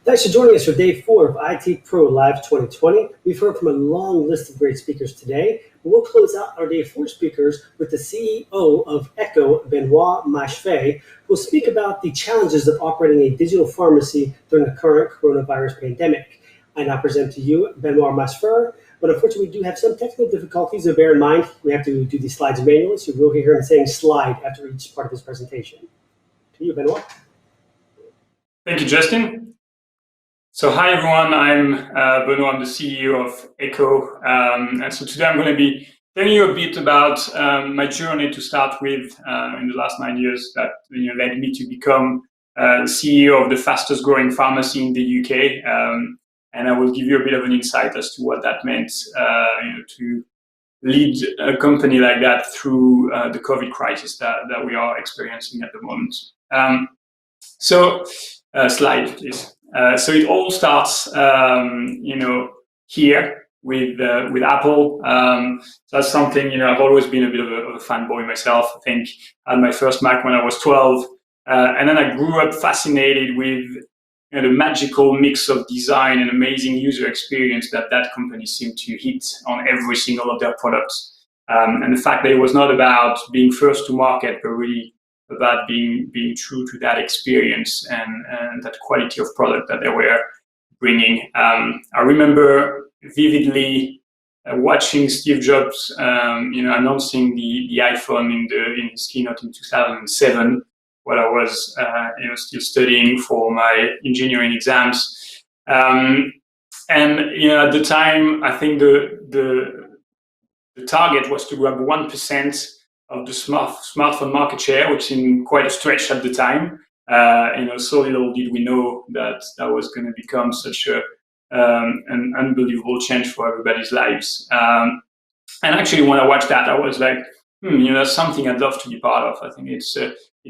Thanks for joining us for day 4 of ITPro Live 2020. We've heard from a long list of great speakers today. We'll close out our day 4 speakers with the CEO of Echo, Benoit Machefer, who will speak about the challenges of operating a digital pharmacy during the current coronavirus pandemic. I now present to you Benoit Machefer, but unfortunately we do have some technical difficulties, so bear in mind we have to do these slides manually, so you will hear him saying slide after each part of his presentation. To you, Benoit. Thank you, Justin. So hi everyone, I'm Benoit, I'm the CEO of Echo, and so today I'm going to be telling you a bit about my journey to start with in the last 9 years that led me to become CEO of the fastest growing pharmacy in the UK, and I will give you a bit of an insight as to what that meant to lead a company like that through the COVID crisis that we are experiencing at the moment. Slide please. So it all starts, here with Apple. So that's something, I've always been a bit of a fanboy myself. I think I had my first Mac when I was 12, and then I grew up fascinated with the magical mix of design and amazing user experience that company seemed to hit on every single of their products. And the fact that it was not about being first to market, but really about being true to that experience and that quality of product that they were bringing. I remember vividly watching Steve Jobs, announcing the iPhone in his keynote in 2007, while I was, still studying for my engineering exams. And at the time, I think the target was to grab 1% of the smartphone market share, which seemed quite a stretch at the time. So little did we know that was going to become such an unbelievable change for everybody's lives. And actually, when I watched that, I was like, that's something I'd love to be part of. I think it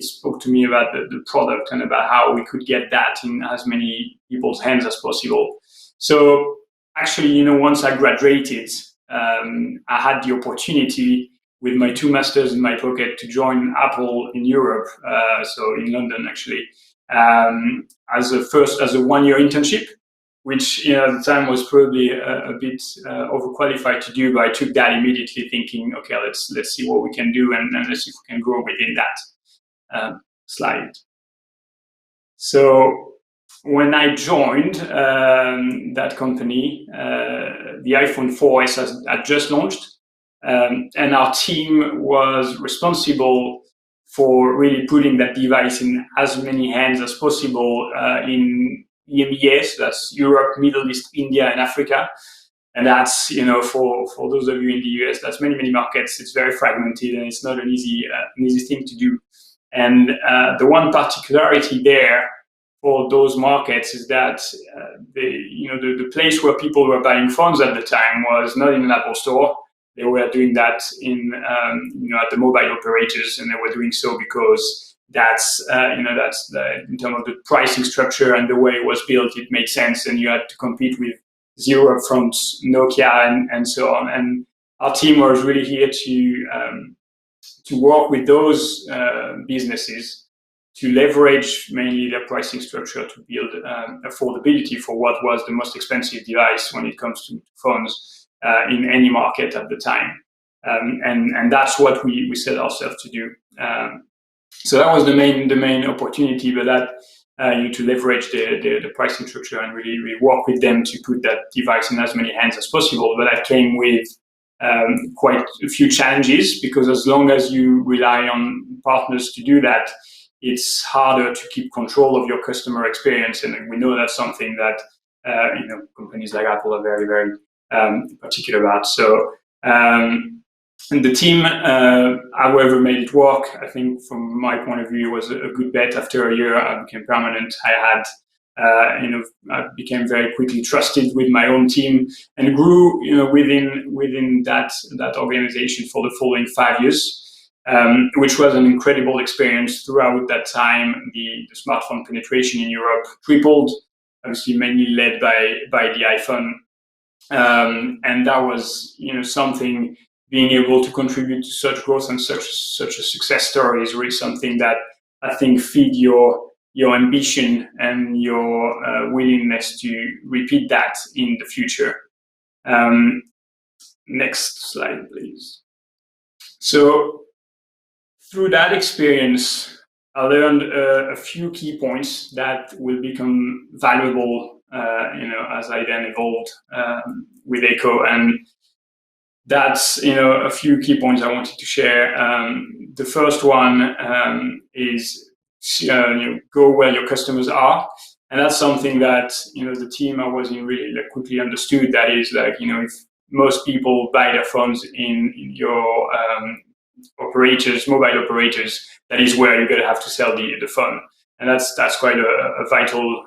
spoke to me about the product and about how we could get that in as many people's hands as possible. So actually, once I graduated, I had the opportunity with my 2 masters in my pocket to join Apple in Europe, so in London actually, as a 1-year internship, which at the time was probably a bit overqualified to do, but I took that immediately thinking, okay, let's see what we can do and let's see if we can grow within that. Slide. So when I joined that company, the iPhone 4S had just launched. And our team was responsible for really putting that device in as many hands as possible in EMEA, so that's Europe, Middle East, India, and Africa. And that's, for those of you in the US, that's many markets. It's very fragmented and it's not an easy thing to do. And the one particularity there for those markets is that the place where people were buying phones at the time was not in an Apple store. They were doing that at the mobile operators, and they were doing so because that's in terms of the pricing structure and the way it was built, it made sense, and you had to compete with zero upfront Nokia and so on. And our team was really here to work with those businesses to leverage mainly their pricing structure to build affordability for what was the most expensive device when it comes to phones. In any market at the time, and that's what we set ourselves to do. So that was the main opportunity, but that to leverage the pricing structure and really work with them to put that device in as many hands as possible. But that came with quite a few challenges, because as long as you rely on partners to do that, it's harder to keep control of your customer experience, and we know that's something that companies like Apple are very particular about. So and the team, however, made it work. I think from my point of view, it was a good bet. After a year, I became permanent. I became very quickly trusted with my own team and grew, within that organization for the following 5 years, which was an incredible experience. Throughout that time, the smartphone penetration in Europe tripled, obviously mainly led by the iPhone. And that was, something, being able to contribute to such growth and such a success story is really something that I think feed your your ambition and your willingness to repeat that in the future. Next slide, please. So through that experience, I learned a few key points that will become valuable, as I then evolved with Echo. And that's, a few key points I wanted to share. The first one is go where your customers are. And that's something that, the team I was in really quickly understood. That is like, if most people buy their phones in your mobile operators, that is where you're going to have to sell the phone. And that's quite a vital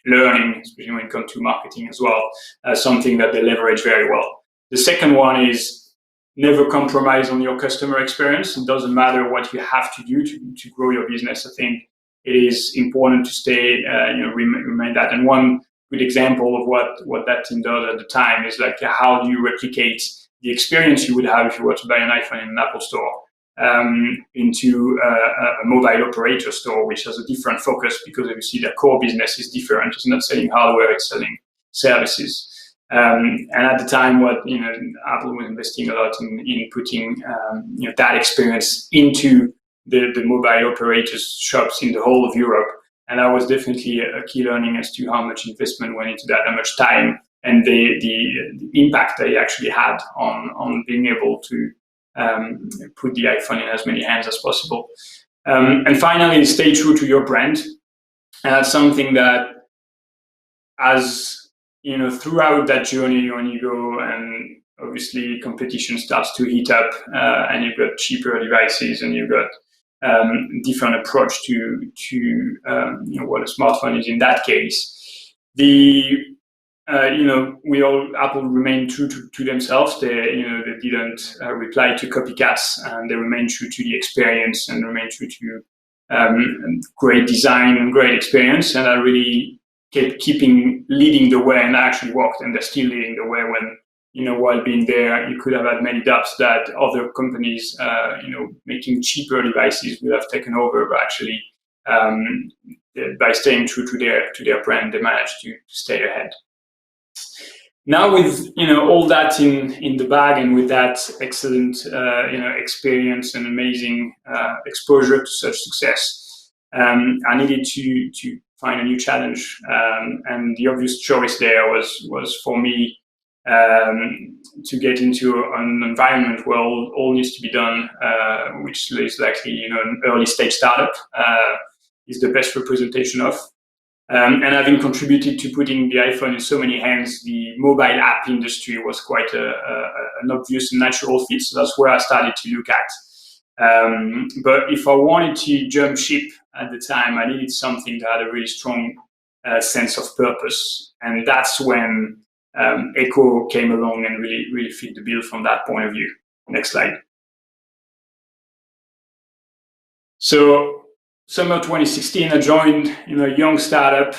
learning, especially when it comes to marketing as well, something that they leverage very well. The second one is never compromise on your customer experience. It doesn't matter what you have to do to grow your business. I think it is important to stay, remain that. And one good example of what that team does at the time is like, how do you replicate the experience you would have if you were to buy an iPhone in an Apple store into a mobile operator store, which has a different focus because obviously their core business is different. It's not selling hardware, it's selling services. And at the time, Apple was investing a lot in putting that experience into the mobile operators shops in the whole of Europe. And that was definitely a key learning as to how much investment went into that, how much time, and the impact they actually had on being able to put the iPhone in as many hands as possible. And finally, stay true to your brand. And that's something that, as throughout that journey, when you go and obviously competition starts to heat up, and you've got cheaper devices and you've got different approach to what a smartphone is in that case. Apple remained true to themselves. They didn't reply to copycats, and they remained true to the experience and remained true to great design and great experience. And I really kept leading the way, and that actually worked. And they're still leading the way when, while being there, you could have had many doubts that other companies, making cheaper devices would have taken over, but actually, by staying true to their brand, they managed to stay ahead. Now, with all that in the bag, and with that excellent experience and amazing exposure to such success, I needed to find a new challenge, and the obvious choice there was for me to get into an environment where all needs to be done, which is likely an early stage startup is the best representation of. And having contributed to putting the iPhone in so many hands, the mobile app industry was quite an obvious and natural fit. So that's where I started to look at. But if I wanted to jump ship at the time, I needed something that had a really strong sense of purpose. And that's when Echo came along and really fit the bill from that point of view. Next slide. So summer 2016, I joined a young startup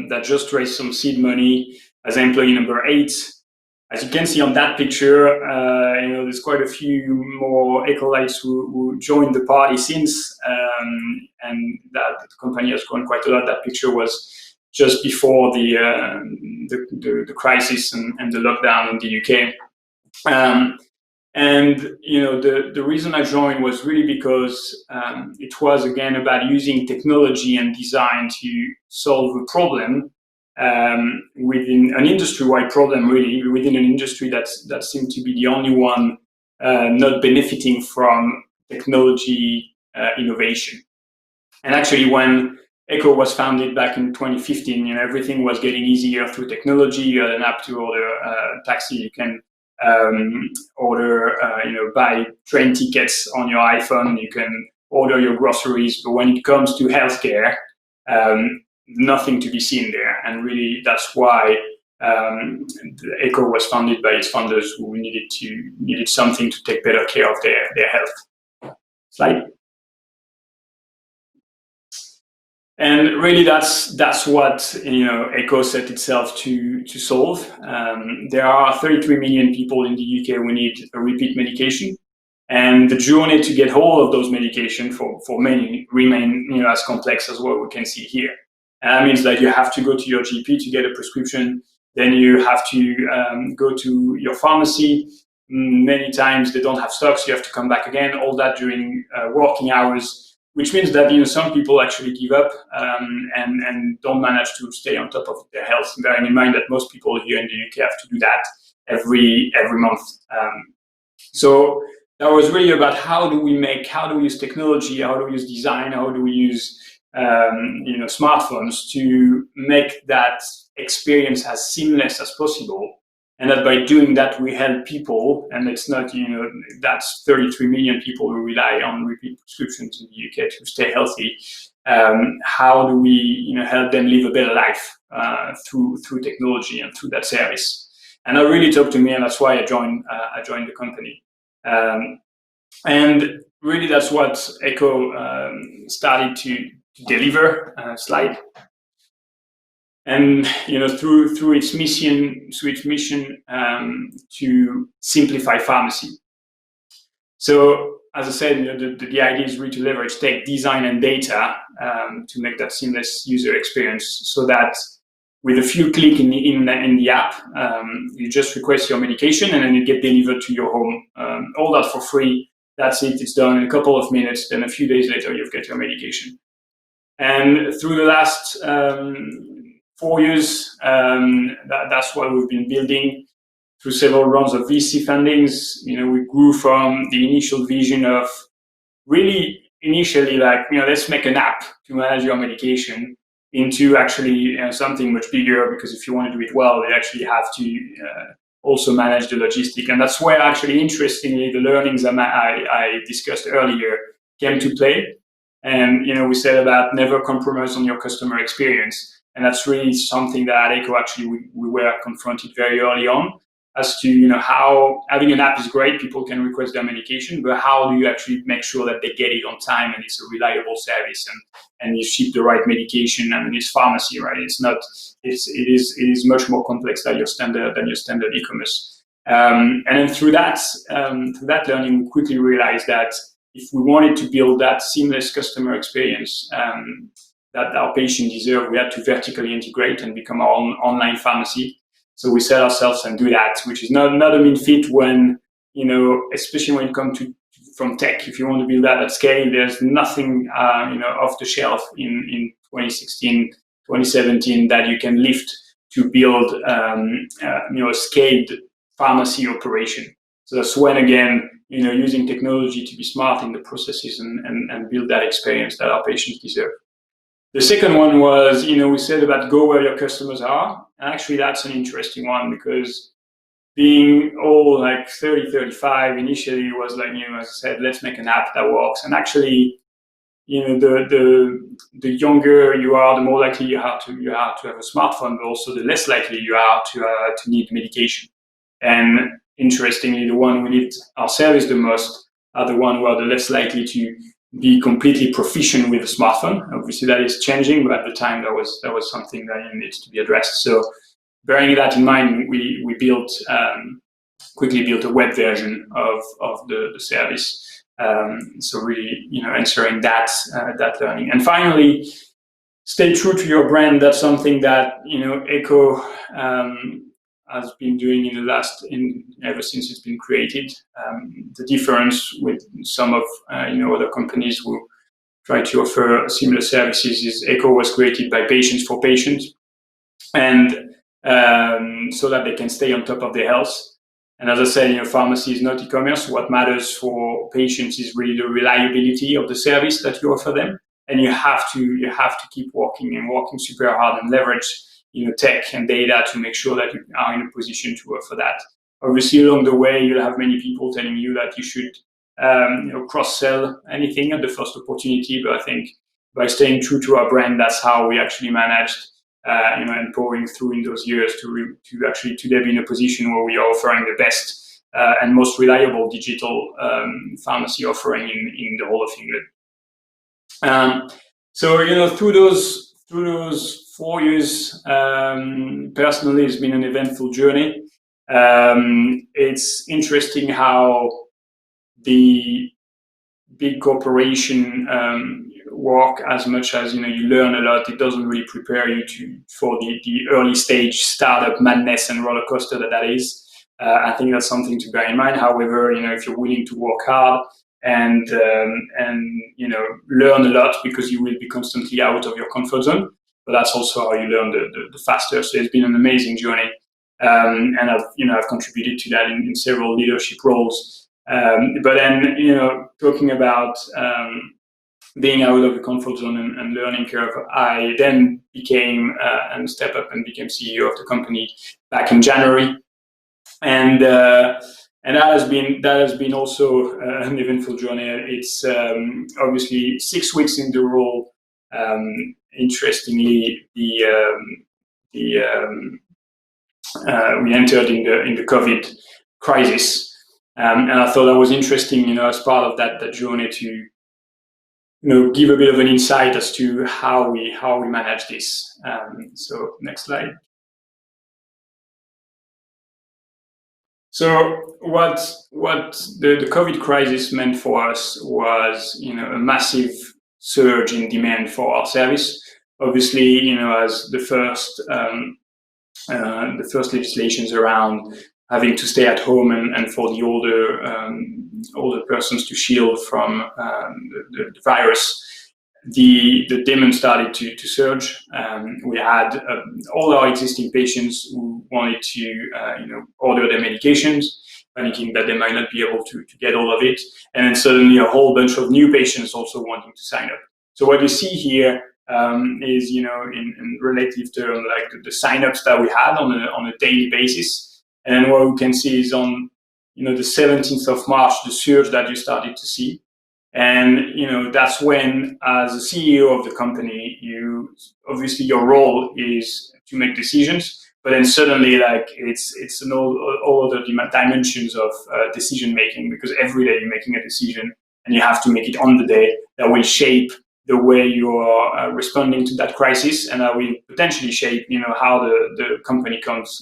that just raised some seed money as employee number 8. As you can see on that picture, there's quite a few more Ecolites who joined the party since, and that the company has grown quite a lot. That picture was just before the crisis and the lockdown in the UK. And the reason I joined was really because it was again about using technology and design to solve a problem within an industry-wide problem, really within an industry that seemed to be the only one not benefiting from technology innovation. And actually, when Echo was founded back in 2015, everything was getting easier through technology. You had an app to order a taxi. You can buy train tickets on your iPhone. You can order your groceries. But when it comes to healthcare, nothing to be seen there. And really, that's why Echo was founded by its founders, who needed something to take better care of their health. Slide. And really, that's what Echo set itself to solve. There are 33 million people in the UK who need a repeat medication, And the journey to get hold of those medications for many remain as complex as what we can see here. And that means that you have to go to your GP to get a prescription. Then you have to go to your pharmacy. Many times they don't have stocks. You have to come back again. All that during working hours, which means that some people actually give up and don't manage to stay on top of their health. Bearing in mind that most people here in the UK have to do that every month. So that was really about how do we use technology, how do we use design, how do we use smartphones to make that experience as seamless as possible, and that by doing that we help people, and it's not that's 33 million people who rely on repeat prescriptions in the UK to stay healthy. How do we help them live a better life through technology and through that service? And that really talked to me, and that's why I joined the company. And really, that's what Echo started to deliver. Slide. And through its mission, to simplify pharmacy. So, as I said, the idea is really to leverage tech, design, and data to make that seamless user experience, so that with a few clicks in the app, you just request your medication and then you get delivered to your home. All that for free. That's it. It's done in a couple of minutes. Then a few days later, you've got your medication. And through the last 4 years, that's what we've been building through several rounds of VC fundings. We grew from the initial vision of really initially let's make an app to manage your medication, into actually something much bigger, because if you want to do it well, you actually have to also manage the logistic. And that's where actually, interestingly, the learnings I discussed earlier came to play. And we said about never compromise on your customer experience. And that's really something that at Echo actually we were confronted very early on, as to how having an app is great, people can request their medication, but how do you actually make sure that they get it on time and it's a reliable service and you ship the right medication? I mean, it's pharmacy, right? It's not. It is much more complex than your standard e-commerce. And then through that learning, we quickly realized that if we wanted to build that seamless customer experience that our patients deserve, we had to vertically integrate and become our own online pharmacy. So we set ourselves and do that, which is not a mean feat when, especially when it comes from tech. If you want to build that at scale, there's nothing, off the shelf in 2016, 2017 that you can lift to build, a scaled pharmacy operation. So that's when, again, using technology to be smart in the processes and build that experience that our patients deserve. The second one was, we said about go where your customers are. And actually, that's an interesting one, because being all 30, 35 initially was as I said, let's make an app that works. And actually, the younger you are, the more likely you are to have a smartphone, but also the less likely you are to need medication. And interestingly, the one who need our service the most are the one who are the less likely to be completely proficient with a smartphone. Obviously, that is changing, but at the time, that was something that needs to be addressed. So, bearing that in mind, we quickly built a web version of the service. So really, answering that learning. And finally, stay true to your brand. That's something that Echo has been doing ever since it's been created. The difference with some of other companies who try to offer similar services is Echo was created by patients for patients, and so that they can stay on top of their health. And as I said, pharmacy is not e-commerce. What matters for patients is really the reliability of the service that you offer them, and you have to keep working super hard and leverage tech and data to make sure that you are in a position to offer that. Obviously, along the way, you'll have many people telling you that you should cross-sell anything at the first opportunity. But I think by staying true to our brand, that's how we actually managed, and pouring through in those years to actually today be in a position where we are offering the best and most reliable digital pharmacy offering in the whole of England. So through those 4 years, personally, it's been an eventful journey. It's interesting how the big corporation work as much as you learn a lot. It doesn't really prepare you for the early stage startup madness and roller coaster that is. I think that's something to bear in mind. However, if you're willing to work hard and learn a lot, because you will be constantly out of your comfort zone, but that's also how you learn the faster. So it's been an amazing journey, and I've contributed to that in several leadership roles. But then talking about being out of the comfort zone and learning curve, I then became and stepped up and became CEO of the company back in January. And that has been also an eventful journey. It's obviously 6 weeks in the role. Interestingly, we entered in the COVID crisis, and I thought that was interesting. As part of that journey to give a bit of an insight as to how we manage this. So next slide. So what the COVID crisis meant for us was, a massive surge in demand for our service. Obviously, as the first legislations around having to stay at home and for the older persons to shield from the virus, the demand started to surge. We had all our existing patients who wanted to order their medications, panicking that they might not be able to get all of it, and then suddenly a whole bunch of new patients also wanting to sign up. So what you see here is in relative terms, like the signups that we had on a daily basis, and then what we can see is on the 17th of March, the surge that you started to see. And that's when, as a CEO of the company, obviously your role is to make decisions, but then suddenly it's an all other dimensions of decision making, because every day you're making a decision and you have to make it on the day that will shape the way you are responding to that crisis, and that will potentially shape how the company comes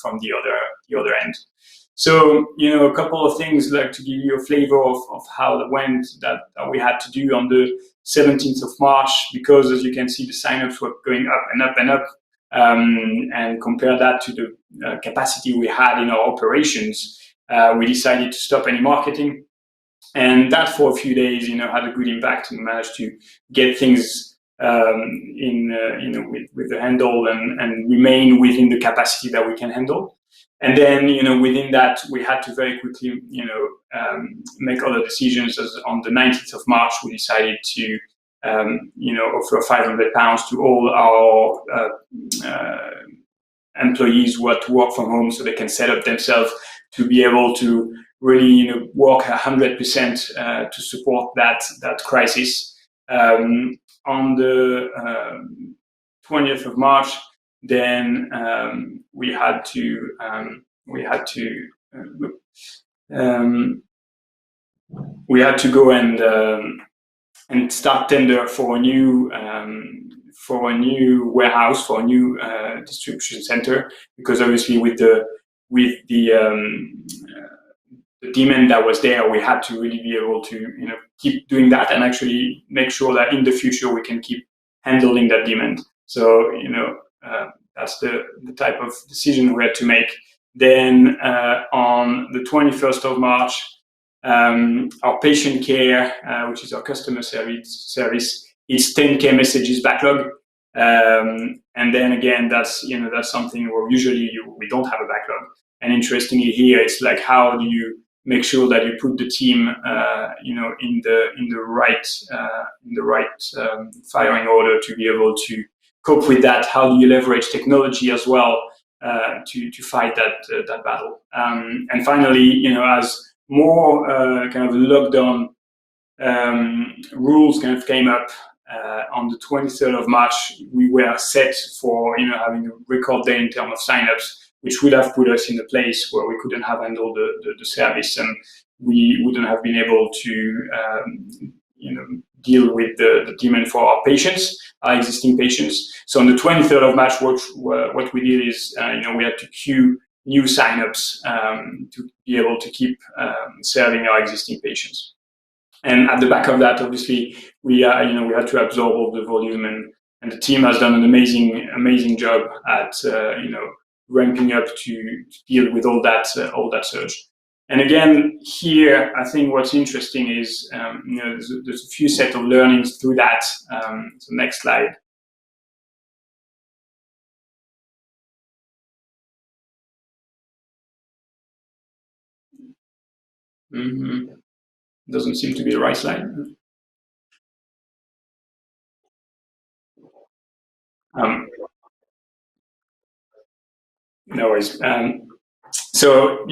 from the other end. So, a couple of things like to give you a flavor of how that went, that we had to do on the 17th of March, because as you can see, the signups were going up and up and up, and compare that to the capacity we had in our operations, we decided to stop any marketing. And that for a few days, had a good impact, and managed to get things with the handle and remain within the capacity that we can handle. And then, within that, we had to very quickly, make other decisions. As on the 19th of March, we decided to, offer £500 to all our employees who had to work from home, so they can set up themselves to be able to really, work 100% to support that crisis. On the 20th of March, then we had to go and start tender for a new warehouse, for a new distribution center, because obviously with the demand that was there, we had to really be able to keep doing that and actually make sure that in the future we can keep handling that demand. So that's the type of decision we had to make. Then on the 21st of March, our patient care, which is our customer service, is 10K messages backlog. And then again, that's something where usually we don't have a backlog. And interestingly here, it's like, how do you make sure that you put the team, in the right firing order to be able to cope with that? How do you leverage technology as well to fight that battle? And finally, as more kind of lockdown rules kind of came up, on the 23rd of March, we were set for having a record day in terms of signups, which would have put us in a place where we couldn't have handled the service, and we wouldn't have been able to deal with the demand for our patients, our existing patients. So on the 23rd of March, what we did is we had to queue new signups to be able to keep serving our existing patients. And at the back of that, obviously, we had to absorb all the volume, and the team has done an amazing job at ramping up to deal with all that surge. And again, here, I think what's interesting is there's a few set of learnings through that. So next slide. Doesn't seem to be the right slide. No worries. So,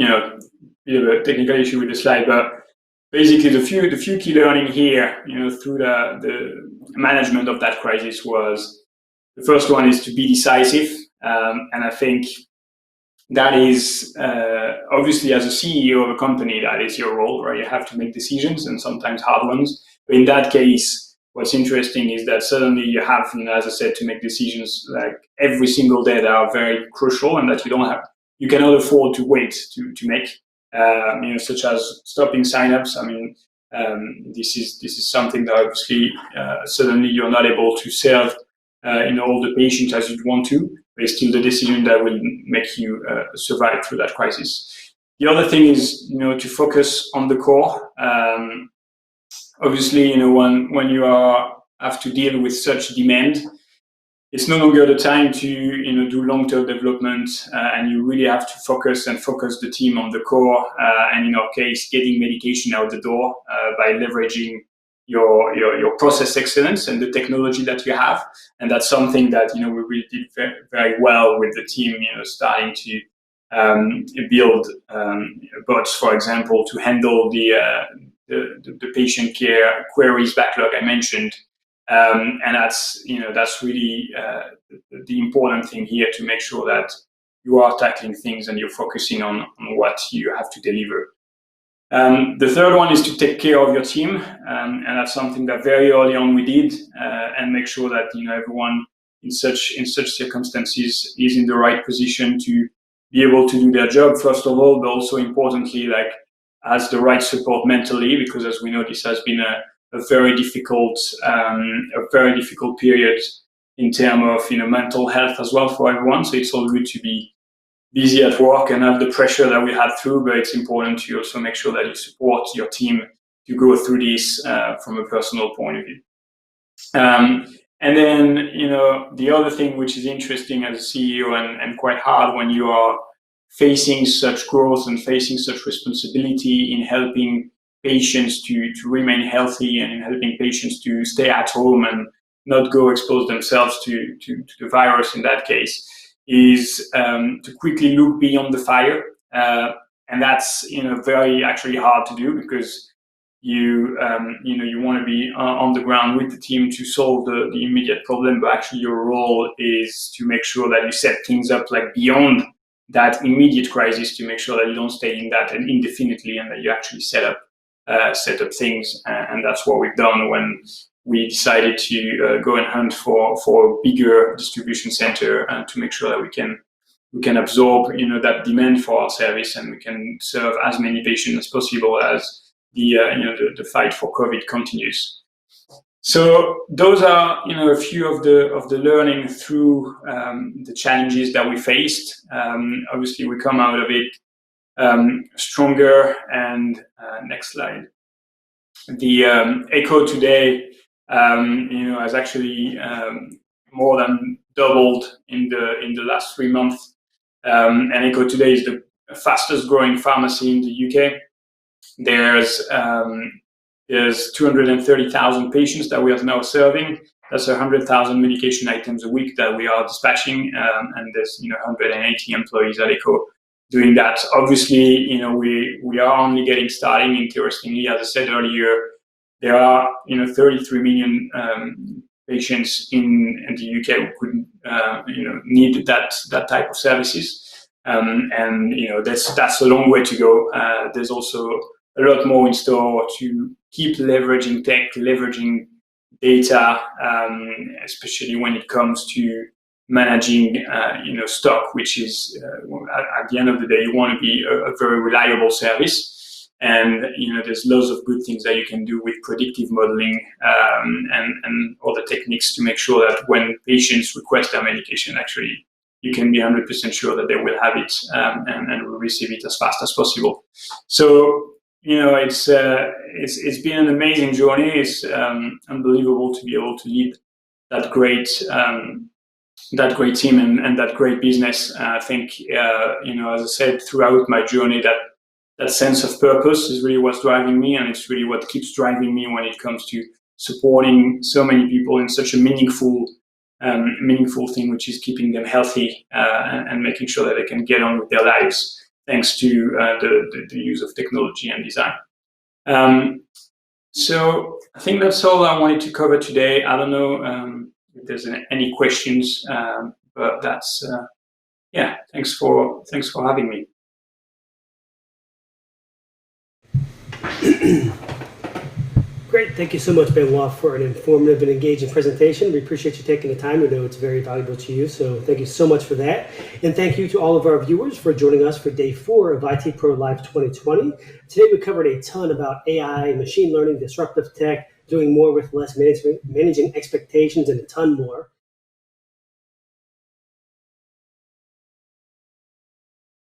bit of a technical issue with the slide, but basically the few key learning here, through the management of that crisis was, the first one is to be decisive. And I think that is obviously, as a CEO of a company, that is your role, right? You have to make decisions, and sometimes hard ones. But in that case, what's interesting is that suddenly you have, as I said, to make decisions like every single day that are very crucial, and that you cannot afford to wait to make. Such as stopping signups. I mean, this is something that obviously suddenly you're not able to serve all the patients as you'd want to. But it's still the decision that will make you survive through that crisis. The other thing is, to focus on the core. Obviously, when you have to deal with such demand, it's no longer the time to do long-term development, and you really have to focus the team on the core. And in our case, getting medication out the door by leveraging your process excellence and the technology that you have. And that's something that we really did very, very well with the team. Starting to build bots, for example, to handle the patient care queries backlog I mentioned. And that's really the important thing here, to make sure that you are tackling things and you're focusing on what you have to deliver. The third one is to take care of your team, and that's something that very early on we did, and make sure that everyone in such circumstances is in the right position to be able to do their job, first of all, but also importantly, has the right support mentally, because as we know, this has been a very difficult period in terms of mental health as well for everyone. So it's all good to be busy at work and have the pressure that we had through, but it's important to also make sure that you support your team to go through this from a personal point of view. And then the other thing which is interesting as a CEO and quite hard when you are facing such growth and facing such responsibility in helping patients to remain healthy, and in helping patients to stay at home and not go expose themselves to the virus in that case, is to quickly look beyond the fire. And that's very actually hard to do, because you want to be on the ground with the team to solve the immediate problem, but actually your role is to make sure that you set things up beyond that immediate crisis, to make sure that you don't stay in that and indefinitely, and that you actually set up things. And that's what we've done when we decided to go and hunt for a bigger distribution center, to make sure that we can absorb that demand for our service, and we can serve as many patients as possible as the fight for COVID continues. So those are a few of the learning through the challenges that we faced. Obviously, we come out of it stronger. And next slide. The echo today, has actually more than doubled in the last 3 months. And echo today is the fastest growing pharmacy in the UK. There's 230,000 patients that we are now serving. That's 100,000 medication items a week that we are dispatching, and there's 180 employees at ECHO doing that. Obviously, we are only getting started. Interestingly, as I said earlier, there are 33 million patients in the UK who could need that type of services, and that's a long way to go. There's also a lot more in store to keep leveraging tech, leveraging data, especially when it comes to managing stock, which is at the end of the day, you want to be a very reliable service. And there's lots of good things that you can do with predictive modeling and other techniques to make sure that when patients request their medication, actually you can be 100% sure that they will have it and will receive it as fast as possible. So it's been an amazing journey. It's unbelievable to be able to lead that great team and that great business. I think as I said throughout my journey, that sense of purpose is really what's driving me, and it's really what keeps driving me when it comes to supporting so many people in such a meaningful thing, which is keeping them healthy and making sure that they can get on with their lives thanks to the use of technology and design. So I think that's all I wanted to cover today. I don't know if there's any questions, but that's thanks for having me. Great. Thank you so much, Benoit, for an informative and engaging presentation. We appreciate you taking the time. We know it's very valuable to you, so thank you so much for that. And thank you to all of our viewers for joining us for day 4 of ITPro Live 2020. Today we covered a ton about AI, machine learning, disruptive tech, doing more with less, managing expectations, and a ton more.